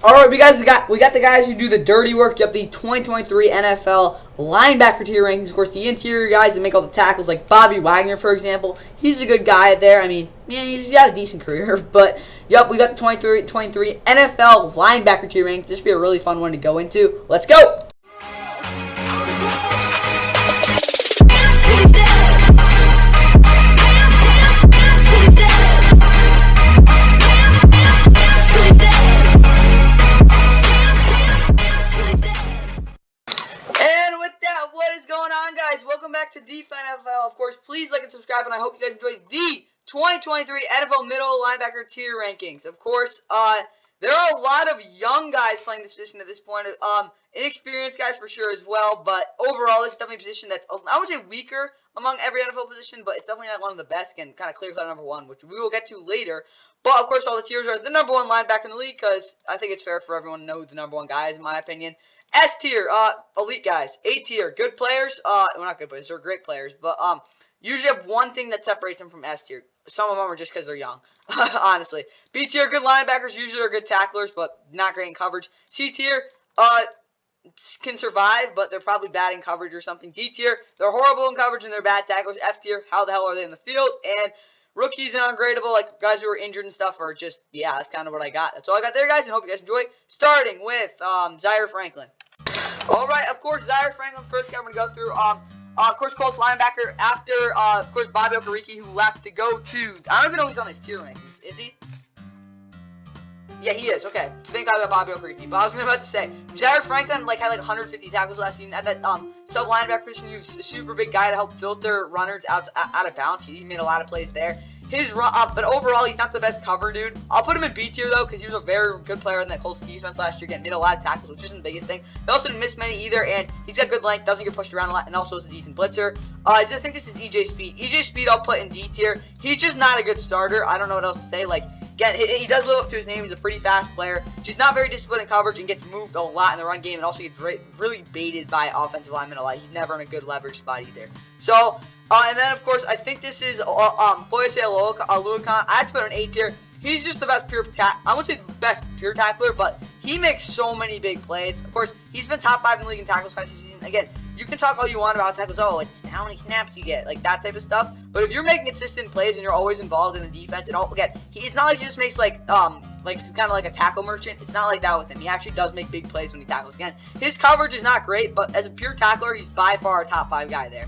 All right, we got the guys who do the dirty work. You have the 2023 NFL linebacker tier rankings. Of course, the interior guys that make all the tackles, like Bobby Wagner, for example. He's a good guy there. I mean, yeah, he's got a decent career. But yep, we got the 23 NFL linebacker tier rankings. This should be a really fun one to go into. Let's go. What is going on, guys? Welcome back to the NFL. Of course, please like and subscribe, and I hope you guys enjoyed the 2023 NFL middle linebacker tier rankings. Of course, there are a lot of young guys playing this position at this point. Inexperienced guys for sure as well, but overall, this is definitely a position that's, I would say, weaker among every NFL position, but it's definitely not one of the best. Again, kind of clear-cut number one, which we will get to later. But, of course, all the tiers are the number one linebacker in the league, because I think it's fair for everyone to know who the number one guy is, in my opinion. S tier, elite guys. A tier, good players. Well, not good players, they're great players, but usually have one thing that separates them from S tier. Some of them are just because they're young, honestly. B tier, good linebackers, usually are good tacklers, but not great in coverage. C tier, can survive, but they're probably bad in coverage or something. D tier, they're horrible in coverage and they're bad tacklers. F tier, how the hell are they in the field? And rookies and ungradable, like guys who are injured and stuff, are just, yeah, that's kind of what I got. That's all I got there, guys, and hope you guys enjoy. Starting with Zaire Franklin. All right, of course, Zaire Franklin, first guy I'm going to go through. Of course, Colts linebacker after, of course, Bobby Okereke, who left to go to, I don't even know if he's on this tier rankings. Is he? Yeah, he is. Okay. Thank God about Bobby Okereke. But I was about to say, Zaire Franklin had 150 tackles last season. At that sub linebacker position, he was a super big guy to help filter runners out of bounds. He made a lot of plays there. His run, but overall, he's not the best cover dude. I'll put him in B tier though, because he was a very good player in that Colts defense last year. Again, made a lot of tackles, which isn't the biggest thing. He also didn't miss many either, and he's got good length, doesn't get pushed around a lot, and also is a decent blitzer. I think this is EJ Speed. EJ Speed, I'll put in D tier. He's just not a good starter. I don't know what else to say. Again, he does live up to his name. He's a pretty fast player. Just not very disciplined in coverage and gets moved a lot in the run game, and also gets really baited by offensive linemen a lot. He's never in a good leverage spot either. So. And then, of course, I think this is Boyce Aluakon. I have to put an A tier. He's just the best pure I wouldn't say the best pure tackler, but he makes so many big plays. Of course, he's been top 5 in the league in tackles last season. Again, you can talk all you want about tackles. Oh, it's how many snaps you get, like that type of stuff. But if you're making consistent plays and you're always involved in the defense, and all, again, it's not like he just makes he's kind of like a tackle merchant. It's not like that with him. He actually does make big plays when he tackles. Again, his coverage is not great, but as a pure tackler, he's by far a top 5 guy there.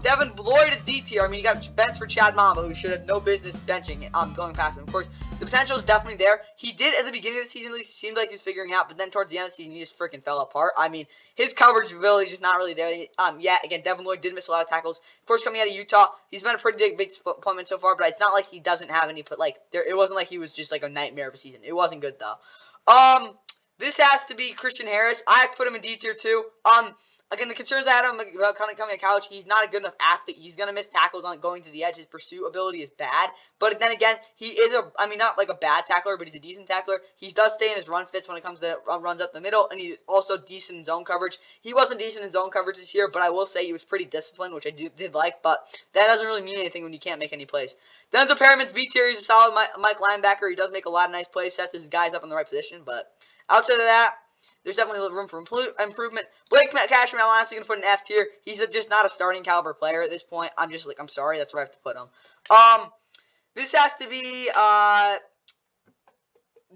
Devin Lloyd is D tier. I mean, you got bench for Chad Mamba, who should have no business benching going past him. Of course, the potential is definitely there. He did at the beginning of the season, at least, it seemed like he was figuring out, but then towards the end of the season, he just freaking fell apart. I mean, his coverage ability is just not really there. Again, Devin Lloyd did miss a lot of tackles. Of course, coming out of Utah, he's been a pretty big disappointment so far, but it's not like he doesn't have any, it wasn't like he was just a nightmare of a season. It wasn't good, though. This has to be Christian Harris. I have to put him in D tier, too. Again, the concerns I had him about coming to college, he's not a good enough athlete. He's going to miss tackles on going to the edge. His pursuit ability is bad. But then again, he is not like a bad tackler, but he's a decent tackler. He does stay in his run fits when it comes to runs up the middle, and he's also decent in zone coverage. He wasn't decent in zone coverage this year, but I will say he was pretty disciplined, which I did like, but that doesn't really mean anything when you can't make any plays. Denzel Perriman's B tier. He's a solid Mike linebacker. He does make a lot of nice plays, sets his guys up in the right position, but outside of that, there's definitely room for improvement. Blake Cashman, I'm honestly going to put an F tier. He's just not a starting caliber player at this point. I'm sorry. That's where I have to put him. This has to be,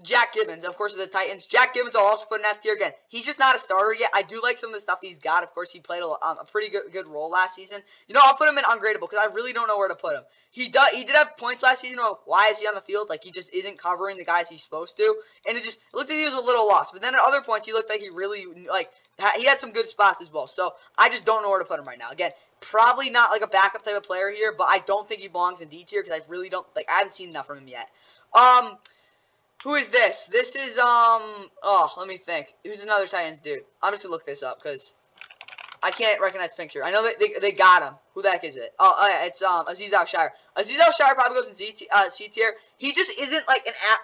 Jack Gibbons, of course, of the Titans. Jack Gibbons, I'll also put an F tier again. He's just not a starter yet. I do like some of the stuff he's got. Of course, he played a pretty good role last season. I'll put him in ungradable because I really don't know where to put him. He did have points last season. Why is he on the field? He just isn't covering the guys he's supposed to. And it looked like he was a little lost. But then at other points, he looked like he really, he had some good spots as well. So I just don't know where to put him right now. Again, probably not a backup type of player here, but I don't think he belongs in D tier because I really don't, I haven't seen enough from him yet. Who is this? This is, let me think. Who's another Titans dude? I'm just going to look this up because I can't recognize the picture. I know that they got him. Who the heck is it? Oh, yeah, it's Aziz Al-Shire. Aziz Al-Shire probably goes in C tier. He just isn't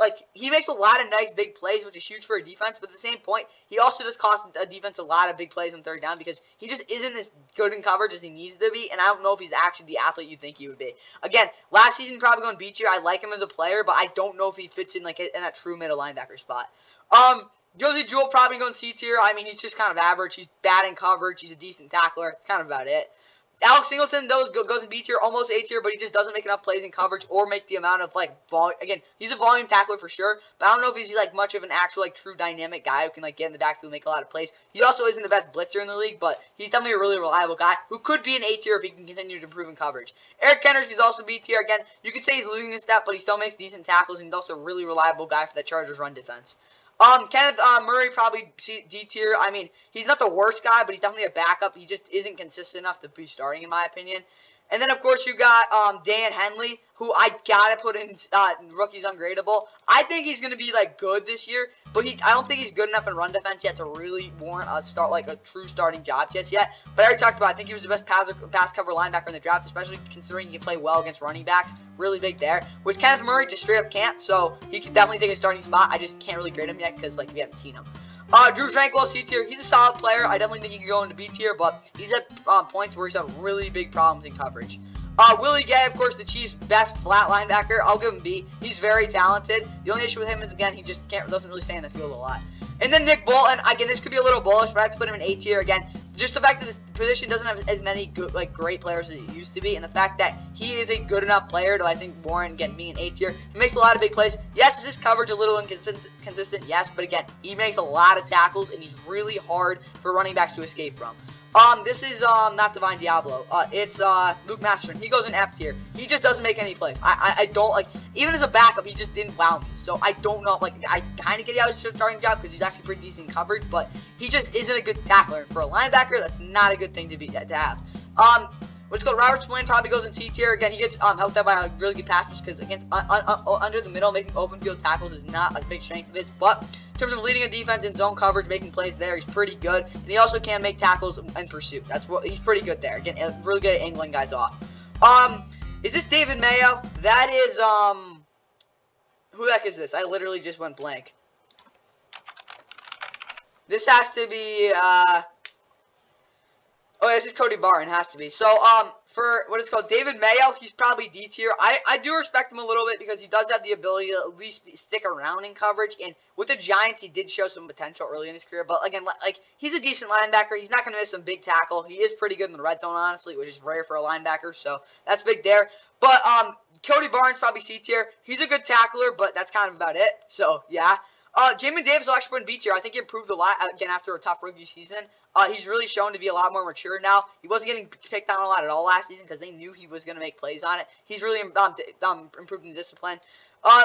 like he makes a lot of nice big plays, which is huge for a defense. But at the same point, he also just costs a defense a lot of big plays on third down because he just isn't as good in coverage as he needs to be. And I don't know if he's actually the athlete you think he would be. Again, last season probably going B tier. I like him as a player, but I don't know if he fits in like in that true middle linebacker spot. Josie Jewell probably going C tier. I mean, he's just kind of average. He's bad in coverage. He's a decent tackler. That's kind of about it. Alex Singleton, goes in B tier, almost A tier, but he just doesn't make enough plays in coverage or make the amount of, like, volume. Again, he's a volume tackler for sure, but I don't know if he's, like, much of an actual, like, true dynamic guy who can, like, get in the backfield and make a lot of plays. He also isn't the best blitzer in the league, but he's definitely a really reliable guy who could be an A tier if he can continue to improve in coverage. Eric Kendricks is also B tier. Again, you could say he's losing his step, but he still makes decent tackles, and he's also a really reliable guy for the Chargers run defense. Kenneth Murray, probably D tier. I mean, he's not the worst guy, but he's definitely a backup. He just isn't consistent enough to be starting, in my opinion. And then, of course, you got Dan Henley, who I gotta put in rookies ungradable. I think he's gonna be like good this year, but I don't think he's good enough in run defense yet to really warrant a true starting job just yet. But I already talked about, I think he was the best pass cover linebacker in the draft, especially considering he can play well against running backs. Really big there. Which Kenneth Murray just straight up can't, so he could definitely take a starting spot. I just can't really grade him yet because we haven't seen him. Drew Tranquil, C tier. He's a solid player. I definitely think he could go into B tier, but he's at points where he's had really big problems in coverage. Willie Gay, of course, the Chiefs' best flat linebacker. I'll give him B. He's very talented. The only issue with him is, again, he just doesn't really stay in the field a lot. And then Nick Bolton, again, this could be a little bullish, but I have to put him in A tier again. Just the fact that this position doesn't have as many good, great players as it used to be, and the fact that he is a good enough player to, I think, warrant being an A tier. He makes a lot of big plays. Yes, is his coverage a little inconsistent? Yes, but again, he makes a lot of tackles, and he's really hard for running backs to escape from. This is not Divine Diablo. It's Luke Masterson. He goes in F tier. He just doesn't make any plays. I don't like, even as a backup, he just didn't wow me. So I don't know, I kind of get out his starting job because he's actually pretty decent in coverage, but he just isn't a good tackler. For a linebacker, that's not a good thing to have. What's called Robert Spillane probably goes in C tier. Again, he gets helped out by a really good pass rush because against under the middle, making open field tackles is not a big strength of his. But in terms of leading a defense in zone coverage, making plays there, he's pretty good. And he also can make tackles in pursuit. He's pretty good there. Again, really good at angling guys off. Is this David Mayo? That is who the heck is this? I literally just went blank. This has to be oh, this is Cody Barton, has to be. So, for what it's called, David Mayo, he's probably D tier. I do respect him a little bit because he does have the ability to at least stick around in coverage. And with the Giants, he did show some potential early in his career. But again, he's a decent linebacker. He's not going to miss some big tackle. He is pretty good in the red zone, honestly, which is rare for a linebacker. So that's big there. But Cody Barnes probably C tier. He's a good tackler, but that's kind of about it. So yeah. Jamin Davis will actually put in B tier. I think he improved a lot, again, after a tough rookie season. He's really shown to be a lot more mature now. He wasn't getting picked on a lot at all last season because they knew he was going to make plays on it. He's really improved in discipline.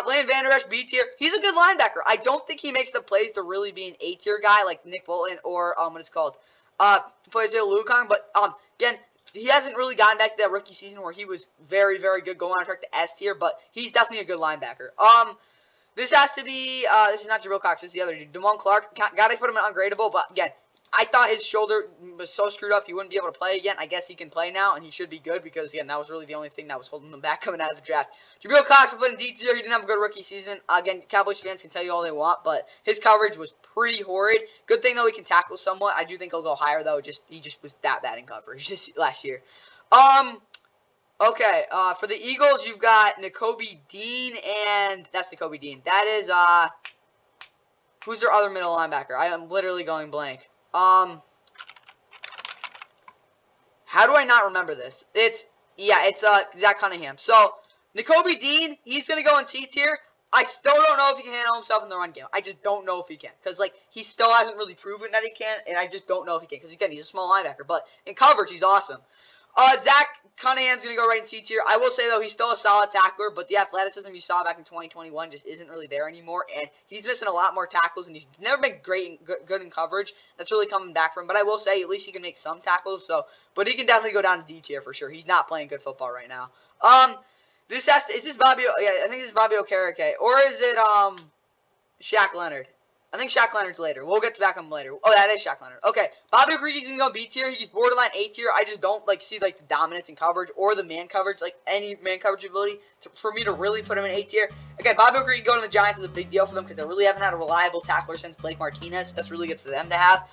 Lane Vander Esch, B tier. He's a good linebacker. I don't think he makes the plays to really be an A tier guy like Nick Bolton or, what it's called, Foyesio Lukong. But, again, he hasn't really gotten back to that rookie season where he was very, very good going on track to S tier, but he's definitely a good linebacker. This has to be, this is not Jabril Cox, this is the other dude. Damone Clark, gotta put him in ungradable, but again, I thought his shoulder was so screwed up he wouldn't be able to play again. I guess he can play now, and he should be good because, again, that was really the only thing that was holding him back coming out of the draft. Jabril Cox, we put in D tier. He didn't have a good rookie season. Again, Cowboys fans can tell you all they want, but his coverage was pretty horrid. Good thing, though, he can tackle somewhat. I do think he'll go higher, though. He just was that bad in coverage just last year. Okay, for the Eagles, you've got Nakobe Dean, and that's Nakobe Dean. That is, who's their other middle linebacker? I am literally going blank. How do I not remember this? It's Zach Cunningham. So, Nakobe Dean, he's going to go in C tier. I still don't know if he can handle himself in the run game. I just don't know if he can. Because, he still hasn't really proven that he can, and I just don't know if he can. Because, again, he's a small linebacker. But in coverage, he's awesome. Zach Cunningham's going to go right in C tier. I will say, though, he's still a solid tackler, but the athleticism you saw back in 2021 just isn't really there anymore, and he's missing a lot more tackles, and he's never been good in coverage. That's really coming back for him, but I will say, at least he can make some tackles, but he can definitely go down to D tier for sure. He's not playing good football right now. Is this Bobby, I think this is Bobby Okereke, or is it, Shaq Leonard? I think Shaq Leonard's later. We'll get back on him later. Oh, that is Shaq Leonard. Okay, Bobby O'Griedy's gonna go B tier. He's borderline A tier. I just don't like see like the dominance in coverage or the man coverage, like any man coverage ability for me to really put him in A tier. Again, Bobby O'Grady going to the Giants is a big deal for them because they really haven't had a reliable tackler since Blake Martinez. That's really good for them to have.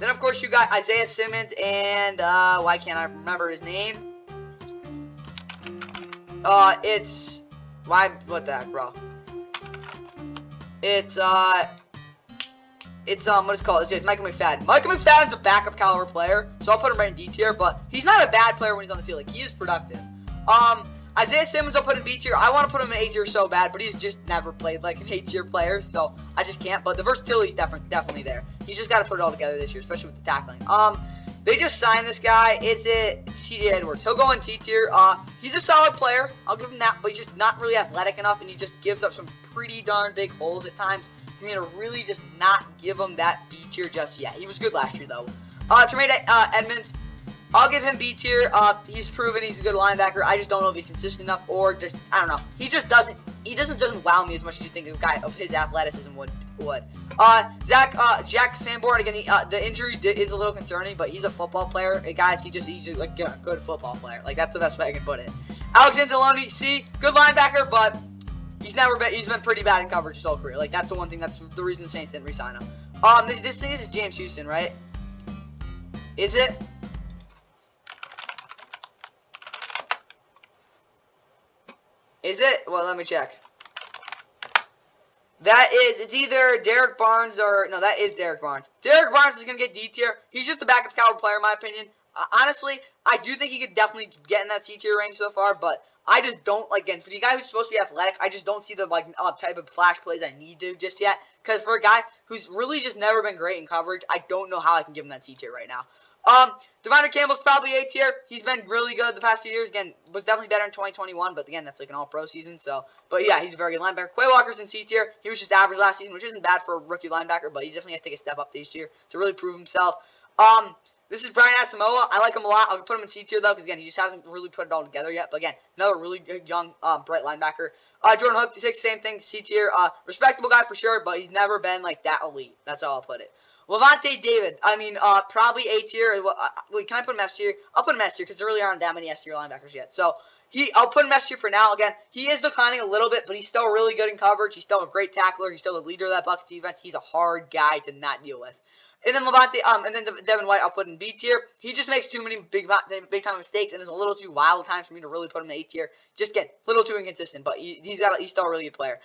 Then of course you got Isaiah Simmons and why can't I remember his name? What the heck, bro? It's what it's called. It's Michael McFadden. Michael McFadden's a backup caliber player, so I'll put him right in D tier, but he's not a bad player when he's on the field. Like, he is productive. Isaiah Simmons I'll put in B tier. I want to put him in A tier so bad, but he's just never played like an A tier player, so I just can't. But the versatility's definitely there. He's just got to put it all together this year, especially with the tackling. They just signed this guy. It's C.J. Edwards. He'll go in C tier. He's a solid player. I'll give him that, but he's just not really athletic enough, and he just gives up some pretty darn big holes at times for me to really just not give him that B tier just yet. He was good last year, though. Tremaine Edmonds, I'll give him B tier. He's proven he's a good linebacker. I just don't know if he's consistent enough or just, I don't know. He just doesn't wow me as much as you think a guy of his athleticism would. Jack Sanborn, again, the injury is a little concerning, but he's a football player. Hey, guys, he's like a good football player. Like, that's the best way I can put it. Alex Anzalone, good linebacker, but he's been pretty bad in coverage his whole career. Like, that's the one thing, that's the reason the Saints didn't re-sign him. This thing is James Houston, right? Is it? Is it? Well, let me check. It's either Derek Barnes or, no, that is Derek Barnes. Derek Barnes is going to get D tier. He's just a backup caliber player, in my opinion. Honestly, I do think he could definitely get in that C tier range so far, but I just don't, like, again, for the guy who's supposed to be athletic, I just don't see the, like, type of flash plays I need to just yet, because for a guy who's really just never been great in coverage, I don't know how I can give him that C tier right now. Devondre Campbell's probably A tier. He's been really good the past few years. Again, was definitely better in 2021, but again, that's like an all-pro season. So, but yeah, he's a very good linebacker. Quay Walker's in C tier. He was just average last season, which isn't bad for a rookie linebacker, but he's definitely going to take a step up this year to really prove himself. This is Brian Asamoah. I like him a lot. I'll put him in C tier, though, because, again, he just hasn't really put it all together yet. But, again, another really good, young, bright linebacker. Jordan Hook, same thing, C tier. Respectable guy for sure, but he's never been, like, that elite. That's how I'll put it. Levante David, probably A tier. Wait, can I put him S tier? I'll put him S tier because there really aren't that many S tier linebackers yet. So, I'll put him S tier for now. Again, he is declining a little bit, but he's still really good in coverage. He's still a great tackler. He's still the leader of that Bucs defense. He's a hard guy to not deal with. And then Devin White, I'll put in B tier. He just makes too many big time mistakes and is a little too wild at times for me to really put him in A tier. Just get a little too inconsistent, but he's still a really good player.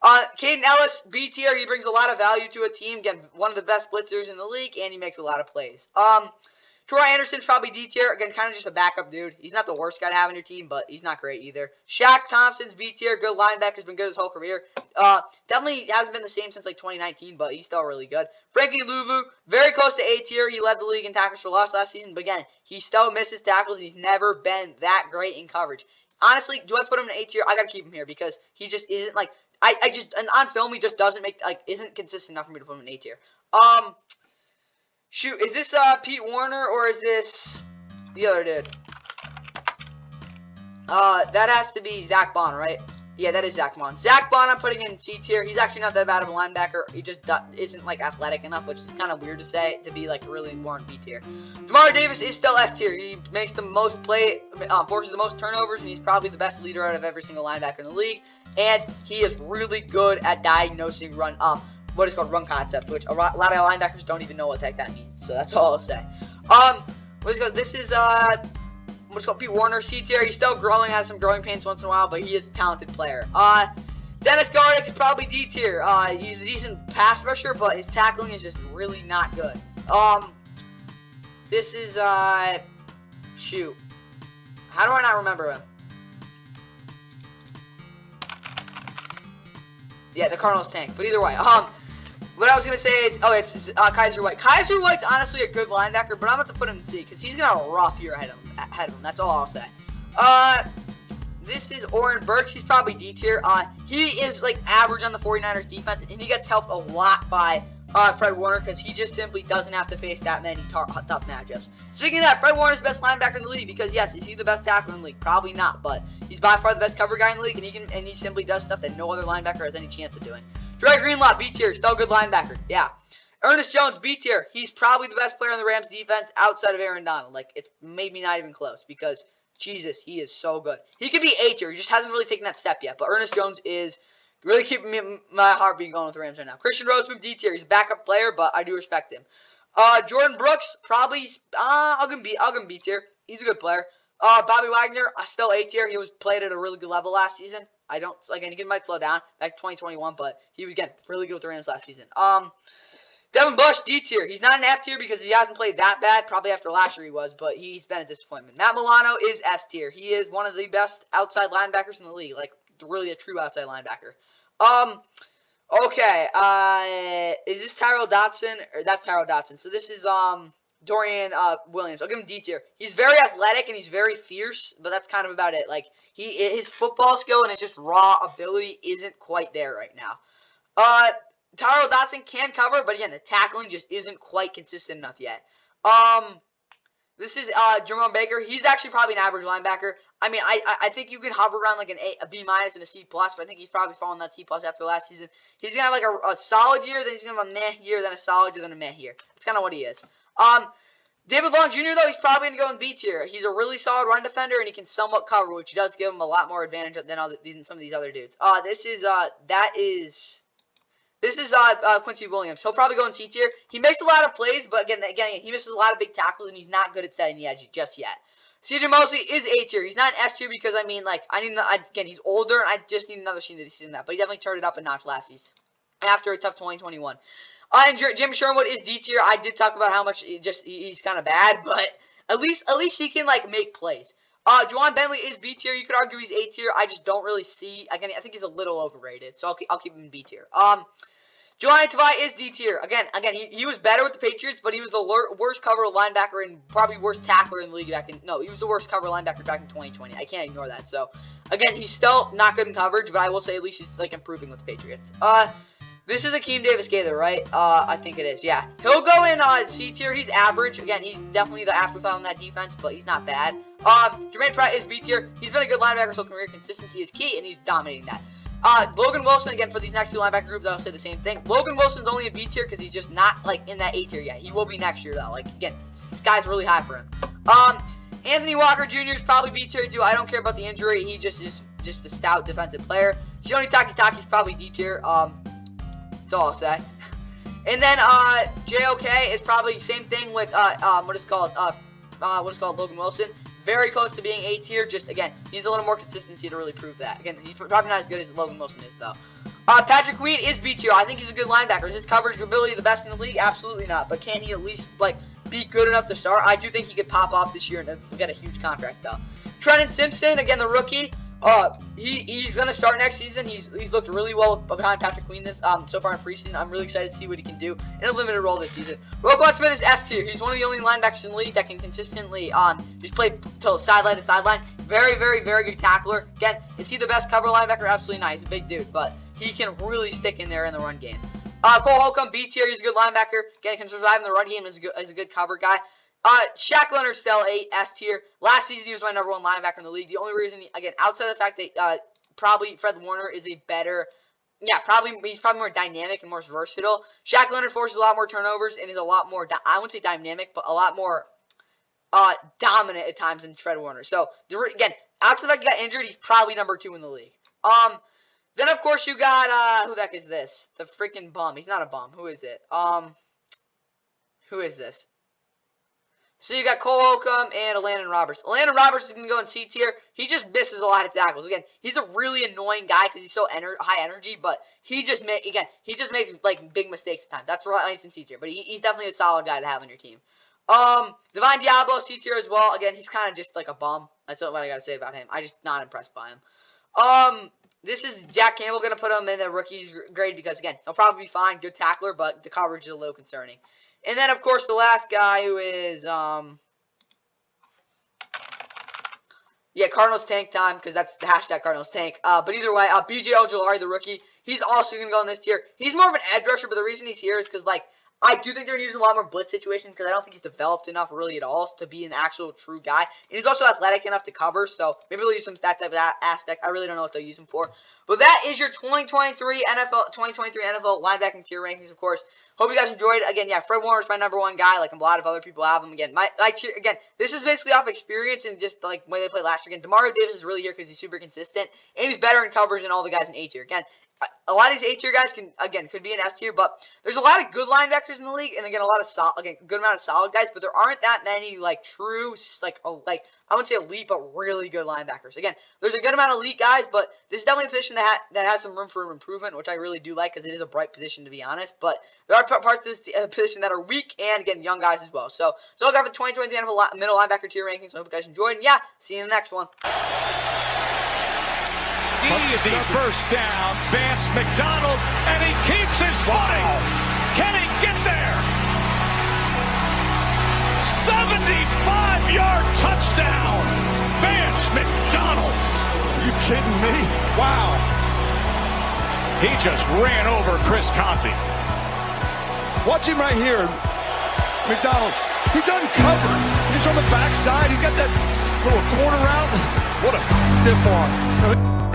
Caden Ellis, B tier. He brings a lot of value to a team. Again, one of the best blitzers in the league, and he makes a lot of plays. Troy Anderson's probably D tier. Again, kind of just a backup dude. He's not the worst guy to have on your team, but he's not great either. Shaq Thompson's B tier. Good linebacker. Has been good his whole career. Definitely hasn't been the same since like 2019, but he's still really good. Frankie Louvu, very close to A tier. He led the league in tackles for loss last season, but again, he still misses tackles, and he's never been that great in coverage. Honestly, do I put him in A tier? I gotta keep him here because he just isn't like. And on film, he just doesn't isn't consistent enough for me to put him in A tier. Shoot, is this Pete Warner or is this the other dude? That has to be Zach Bond, right? Yeah, that is Zach Bond. Zach Bond, I'm putting in C tier. He's actually not that bad of a linebacker. He just isn't like athletic enough, which is kind of weird to say to be like really more in B tier. Demario Davis is still S tier. He makes the most forces the most turnovers, and he's probably the best leader out of every single linebacker in the league. And he is really good at diagnosing run concept, which a lot of linebackers don't even know what the heck that means. So that's all I'll say. This is Pete Warner, C tier. He's still growing, has some growing pains once in a while, but he is a talented player. Dennis Garlick is probably D tier. He's a decent pass rusher, but his tackling is just really not good. This is shoot. How do I not remember him? Yeah, the Cardinals tank. But either way, what I was going to say is, it's Kaiser White. Kaiser White's honestly a good linebacker, but I'm going to put him in C because he's going to have a rough year ahead of him. That's all I'll say. This is Oren Burks. He's probably D tier. He is like average on the 49ers defense, and he gets helped a lot by Fred Warner because he just simply doesn't have to face that many tough matchups. Speaking of that, Fred Warner's the best linebacker in the league because yes, is he the best tackler in the league? Probably not, but he's by far the best cover guy in the league, and he simply does stuff that no other linebacker has any chance of doing. Dre Greenlaw, B tier, still a good linebacker. Yeah. Ernest Jones, B tier. He's probably the best player on the Rams defense outside of Aaron Donald. Like, it's maybe not even close because, Jesus, he is so good. He could be A tier. He just hasn't really taken that step yet. But Ernest Jones is really keeping my heartbeat going with the Rams right now. Christian Roseman, D tier. He's a backup player, but I do respect him. Jordan Brooks, probably, I'll give him B tier. He's a good player. Bobby Wagner, still A tier. He was played at a really good level last season. Again, he might slow down back to 2021, but he was, again, really good with the Rams last season. Devin Bush, D tier. He's not an F tier because he hasn't played that bad. Probably after last year he was, but he's been a disappointment. Matt Milano is S tier. He is one of the best outside linebackers in the league. Like, really a true outside linebacker. Okay. Is this Tyrell Dodson? Or that's Tyrell Dodson. So this is, Dorian Williams. I'll give him D tier. He's very athletic and he's very fierce, but that's kind of about it. Like, his football skill and his just raw ability isn't quite there right now. Tyrell Dodson can cover, but again, the tackling just isn't quite consistent enough yet. This is Jerome Baker. He's actually probably an average linebacker. I mean, I think you can hover around like a B minus and a C plus, but I think he's probably falling that C plus after last season. He's gonna have like a solid year, then he's gonna have a meh year, then a solid year, then a meh year. That's kind of what he is. David Long Jr. though, he's probably gonna go in B tier. He's a really solid run defender and he can somewhat cover, which does give him a lot more advantage than some of these other dudes. This is Quincy Williams. He'll probably go in C tier. He makes a lot of plays, but again, he misses a lot of big tackles, and he's not good at setting the edge just yet. CJ Mosley is A tier. He's not an S tier because, I mean, like, again, he's older, and I just need another season that. But he definitely turned it up a notch last season after a tough 2021. And Jimmy Sherwood is D tier. I did talk about how much he's kind of bad, but at least he can, like, make plays. Juwan Bentley is B tier. You could argue he's A tier. I just don't really see. Again, I think he's a little overrated, so I'll keep him in B tier. Jelani Tavai is D tier. Again, he was better with the Patriots, but he was the worst cover linebacker and probably worst tackler in the league he was the worst cover linebacker back in 2020. I can't ignore that. So, again, he's still not good in coverage, but I will say at least he's, like, improving with the Patriots. This is Akeem Davis-Gaither, right? I think it is, yeah. He'll go in C tier. He's average. Again, he's definitely the afterthought on that defense, but he's not bad. Jermaine Pratt is B tier. He's been a good linebacker, so career consistency is key, and he's dominating that. Logan Wilson, again, for these next two linebacker groups, I'll say the same thing. Logan Wilson's only a B tier because he's just not, like, in that A tier yet. He will be next year, though. Like, again, sky's really high for him. Anthony Walker Jr. is probably B tier, too. I don't care about the injury. He just is just a stout defensive player. Sione Takitaki's probably D tier. That's all I'll say. And then, JOK is probably the same thing with, Logan Wilson. Very close to being A tier. Just, again, he's a little more consistency to really prove that. Again, he's probably not as good as Logan Wilson is, though. Patrick Queen is B tier. I think he's a good linebacker. Is his coverage ability the best in the league? Absolutely not. But can he at least, like, be good enough to start? I do think he could pop off this year and get a huge contract, though. Trenton Simpson, again, the rookie. He's gonna start next season. He's looked really well behind Patrick Queen so far in preseason. I'm really excited to see what he can do in a limited role this season. Roquan Smith is S tier. He's one of the only linebackers in the league that can consistently just play till sideline to sideline. Very, very, very good tackler. Again, is he the best cover linebacker? Absolutely not. He's a big dude, but he can really stick in there in the run game. Cole Holcomb, B tier. He's a good linebacker. Again, can survive in the run game. Is a good cover guy. Shaq Leonard still S tier. Last season he was my #1 linebacker in the league. The only reason, again, outside of the fact that probably Fred Warner is a better, he's probably more dynamic and more versatile. Shaq Leonard forces a lot more turnovers and is a lot more, I wouldn't say dynamic, but a lot more dominant at times than Fred Warner. So again, outside of the fact he got injured, he's probably #2 in the league. Then of course you got who the heck is this? The freaking bum. He's not a bum. Who is it? Who is this? So you got Cole Holcomb and Landon Roberts. Landon Roberts is going to go in C tier. He just misses a lot of tackles. Again, he's a really annoying guy because he's so high energy, but he just makes like big mistakes at times. That's why he's in C tier, but he's definitely a solid guy to have on your team. Divine Diablo, C tier as well. Again, he's kind of just like a bum. That's what I got to say about him. I'm just not impressed by him. This is Jack Campbell going to put him in the rookies grade because, again, he'll probably be fine. Good tackler, but the coverage is a little concerning. And then, of course, the last guy who is, Cardinals tank time, because that's the hashtag Cardinals tank. But either way, B.J. Ojulari, the rookie, he's also going to go in this tier. He's more of an edge rusher, but the reason he's here is because, like, I do think they're going to use a lot more blitz situations because I don't think he's developed enough really at all to be an actual true guy. And he's also athletic enough to cover, so maybe they'll use some that type of that aspect. I really don't know what they'll use him for. But that is your 2023 NFL linebacking tier rankings, of course. Hope you guys enjoyed. Again, yeah, Fred Warner is my #1 guy. Like a lot of other people have him. Again, my tier, again, this is basically off experience and just like when they played last year. Again, Demario Davis is really here because he's super consistent and he's better in coverage than all the guys in A tier. Again, a lot of these A tier guys could be in S tier, but there's a lot of good linebackers in the league, and again, a lot of good amount of solid guys, but there aren't that many like true I wouldn't say elite, but really good linebackers. Again, there's a good amount of elite guys, but this is definitely a position that has some room for improvement, which I really do like because it is a bright position to be honest. But there are parts of this position that are weak, and again, young guys as well. So I got the 2023 NFL middle linebacker tier rankings. So I hope you guys enjoyed, and yeah, see you in the next one. Easy first down, Vance McDonald, and he keeps his footing. Can he get there? 75-yard touchdown, Vance McDonald. Are you kidding me? Wow. He just ran over Chris Conti. Watch him right here. McDonald, he's uncovered. He's on the backside. He's got that little corner route. What a stiff arm.